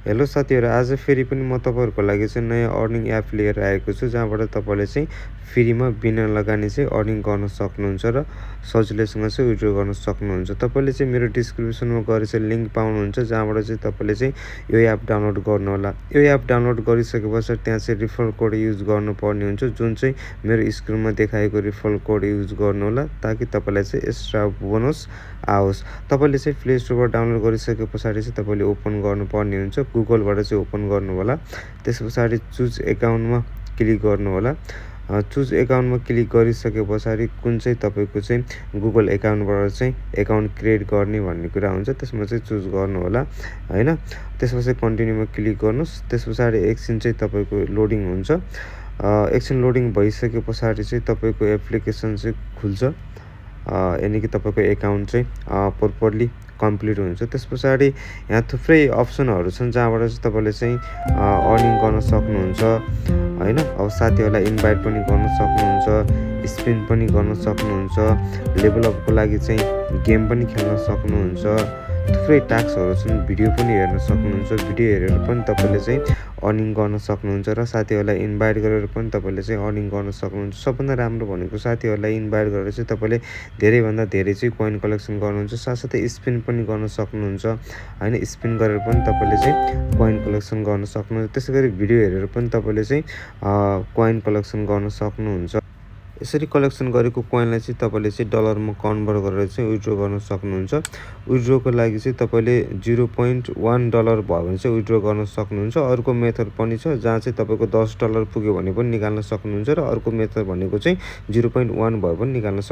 Hello साथीहरु, आज फेरि पनि म तपाईहरुको लागि चाहिँ नयाँ अर्निङ एप लिएर आएको छु, जहाँबाट तपाईले चाहिँ फ्रीमा बिना लगानी चाहिँ अर्निङ गर्न सक्नुहुन्छ र सजिलैसँग चाहिँ विथड्र गर्न सक्नुहुन्छ। तपाईले चाहिँ मेरो डिस्क्रिप्सनमा गएर चाहिँ लिंक पाउनुहुन्छ, जहाँबाट चाहिँ तपाईले चाहिँ यो एप डाउनलोड गर्नुहोला। यो एप डाउनलोड गरिसकेपछि त्यहाँ चाहिँ रिफरल कोड युज गर्नुपर्ने हुन्छ, जुन चाहिँ मेरो स्क्रिनमा देखाएको रिफरल कोड युज गर्नुहोला, ताकि तपाईलाई चाहिँ एक्स्ट्रा बोनस आओस्। तपाईले चाहिँ प्ले स्टोरबाट डाउनलोड गरिसके पछाडि चाहिँ तपाईले ओपन गर्नुपर्ने हुन्छ, गुगलबाट चाहिँ ओपन गर्नु होला। त्यस पछाडि चुज एकाउन्टमा क्लिक गर्नु होला। चुज एकाउन्टमा क्लिक गरिसके पछाडि कुन चाहिँ तपाईको चाहिँ गुगल एकाउन्टबाट चाहिँ एकाउन्ट क्रिएट गर्ने भन्ने कुरा हुन्छ, त्यसमा चाहिँ चुज गर्नु होला हैन। त्यसपछि कन्टिन्युमा क्लिक गर्नुस्। त्यस पछाडि एकछिन चाहिँ तपाईको लोडिङ हुन्छ। एकछिन लोडिङ भइसके पछाडि चाहिँ तपाईको एप्लिकेसन चाहिँ खुल्छ, यानी कि तपाईको एकाउन्ट चाहिँ प्रोपरली कम्प्लिट हुन्छ। त्यस पछाडि यहाँ थुप्रै अप्सनहरु छन्, जहाँबाट चाहिँ तपाईले चाहिँ अर्निङ गर्न सक्नुहुन्छ हैन। अब साथीहरुलाई इन्भाइट पनि गर्न सक्नुहुन्छ, स्पिन पनि गर्न सक्नुहुन्छ, लेभल अपको लागि चाहिँ गेम पनि खेल्न सक्नुहुन्छ। थुप्रै टास्कहरु छन्, भिडियो पनि हेर्न सक्नुहुन्छ। भिडियो हेरेर पनि तपाईले चाहिँ अर्निङ गर्न सक्नुहुन्छ र साथीहरुलाई इन्भाइट गरेर पनि तपाईले चाहिँ अर्निङ गर्न सक्नुहुन्छ। सबभन्दा राम्रो भनेको साथीहरुलाई इन्भाइट गरेर चाहिँ तपाईले धेरै भन्दा धेरै चाहिँ कोइन कलेक्सन गर्नुहुन्छ, साथसाथै स्पिन पनि गर्न सक्नुहुन्छ हैन। स्पिन गरेर पनि तपाईले चाहिँ कोइन कलेक्सन गर्न सक्नुहुन्छ। त्यसैगरी भिडियो हेरेर पनि तपाईले चाहिँ कोइन कलेक्सन गर्न सक्नुहुन्छ। यसरी कलेक्सन गरेको कोइनलाई चाहिँ तपाईले चाहिँ डलरमा कन्भर्ट गरेर चाहिँ विथड्र गर्न सक्नुहुन्छ। विथड्रको लागि चाहिँ तपाईले 0.1 डलर भयो भने चाहिँ विथड्र गर्न सक्नुहुन्छ। अर्को मेथड पनि छ, जहाँ चाहिँ तपाईको 10 डलर पुग्यो भने पनि निकाल्न सक्नुहुन्छ, र अर्को मेथड भनेको चाहिँ 0.1 भयो भने निकाल्न सक्नुहुन्छ।